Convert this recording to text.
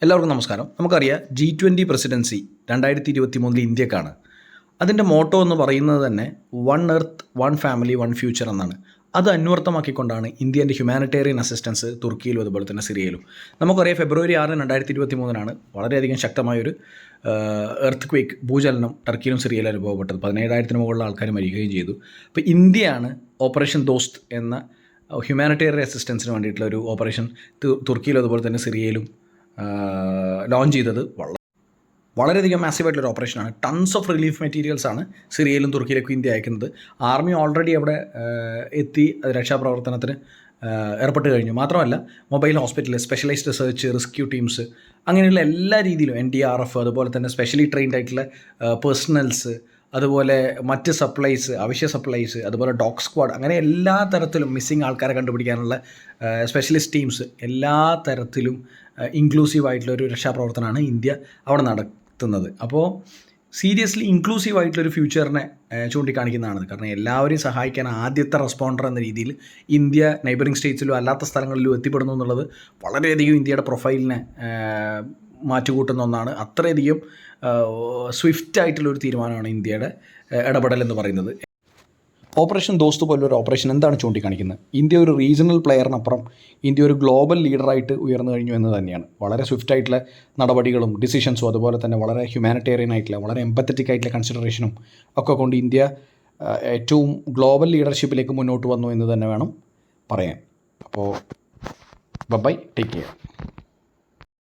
എല്ലാവർക്കും നമസ്കാരം. നമുക്കറിയാം G20 പ്രസിഡൻസി 2023 ഇന്ത്യക്കാണ്. അതിൻ്റെ മോട്ടോ എന്ന് പറയുന്നത് തന്നെ one earth one family one future എന്നാണ്. അത് അന്വർത്ഥമാക്കിക്കൊണ്ടാണ് ഇന്ത്യൻ്റെ ഹ്യൂമാനിറ്റേറിയൻ അസിസ്റ്റൻസ് തുർക്കിയിലും അതുപോലെ തന്നെ സിറിയയിലും. നമുക്കറിയാം February 6, 2023 വളരെയധികം ശക്തമായൊരു എർത്ത് ക്വേക്ക് ഭൂചലനം ടർക്കിയിലും സിറിയയിലും അനുഭവപ്പെട്ടത്. 17,000 മുകളിൽ ആൾക്കാർ മരിക്കുകയും ചെയ്തു. അപ്പോൾ ഇന്ത്യയാണ് ഓപ്പറേഷൻ ദോസ്ത് എന്ന ഹ്യൂമാനിറ്റേറിയൻ അസിസ്റ്റൻസിന് വേണ്ടിയിട്ടുള്ള ഒരു ഓപ്പറേഷൻ തുർക്കിയിലും അതുപോലെ തന്നെ സിറിയയിലും ലോഞ്ച് ചെയ്തത്. വളരെയധികം മാസീവായിട്ടുള്ളൊരു ഓപ്പറേഷനാണ്. ടൺസ് ഓഫ് റിലീഫ് മെറ്റീരിയൽസാണ് സിറിയയിലും തുർക്കിയിലേക്കും ഇന്ത്യ അയക്കുന്നത്. ആർമി ഓൾറെഡി അവിടെ എത്തി രക്ഷാപ്രവർത്തനത്തിന് ഏർപ്പെട്ട് കഴിഞ്ഞു. മാത്രമല്ല mobile hospital, specialised research, rescue teams, അങ്ങനെയുള്ള എല്ലാ രീതിയിലും NDRF, അതുപോലെ തന്നെ സ്പെഷ്യലി ട്രെയിൻഡ് ആയിട്ടുള്ള പേഴ്സണൽസ്, അതുപോലെ മറ്റ് സപ്ലൈസ്, അവശ്യ സപ്ലൈസ്, അതുപോലെ ഡോഗ് സ്ക്വാഡ്, അങ്ങനെ എല്ലാ തരത്തിലും മിസ്സിങ് ആൾക്കാരെ കണ്ടുപിടിക്കാനുള്ള സ്പെഷ്യലിസ്റ്റ് ടീംസ്, എല്ലാ തരത്തിലും ഇൻക്ലൂസീവായിട്ടുള്ളൊരു രക്ഷാപ്രവർത്തനമാണ് ഇന്ത്യ അവിടെ നടത്തുന്നത്. അപ്പോൾ സീരിയസ്ലി ഇൻക്ലൂസീവായിട്ടുള്ളൊരു ഫ്യൂച്ചറിനെ ചൂണ്ടിക്കാണിക്കുന്നതാണ്. കാരണം എല്ലാവരെയും സഹായിക്കാൻ ആദ്യത്തെ റെസ്പോണ്ടർ എന്ന രീതിയിൽ ഇന്ത്യ നെയ്ബറിംഗ് സ്റ്റേറ്റ്സിലും അല്ലാത്ത സ്ഥലങ്ങളിലും എത്തിപ്പെടുന്നു എന്നുള്ളത് വളരെയധികം ഇന്ത്യയുടെ പ്രൊഫൈലിനെ മാറ്റുകൂട്ടുന്ന ഒന്നാണ്. അത്രയധികം സ്വിഫ്റ്റ് ആയിട്ടുള്ളൊരു തീരുമാനമാണ് ഇന്ത്യയുടെ ഇടപെടൽ എന്ന് പറയുന്നത്. ഓപ്പറേഷൻ ദോസ്ത് പോലൊരു ഓപ്പറേഷൻ എന്താണ് ചൂണ്ടിക്കാണിക്കുന്നത്? ഇന്ത്യ ഒരു റീജിയണൽ പ്ലെയറിനപ്പുറം ഇന്ത്യ ഒരു ഗ്ലോബൽ ലീഡറായിട്ട് ഉയർന്നു കഴിഞ്ഞു എന്ന് തന്നെയാണ്. വളരെ സ്വിഫ്റ്റായിട്ടുള്ള നടപടികളും ഡിസിഷൻസും അതുപോലെ തന്നെ വളരെ ഹ്യൂമാനിറ്റേറിയൻ ആയിട്ടുള്ള വളരെ എമ്പത്തറ്റിക് ആയിട്ടുള്ള കൺസിഡറേഷനും ഒക്കെ കൊണ്ട് ഇന്ത്യ ഏറ്റവും ഗ്ലോബൽ ലീഡർഷിപ്പിലേക്ക് മുന്നോട്ട് വന്നു എന്ന് തന്നെ വേണം പറയാൻ. അപ്പോൾ ബൈ, ടേക്ക് കെയർ.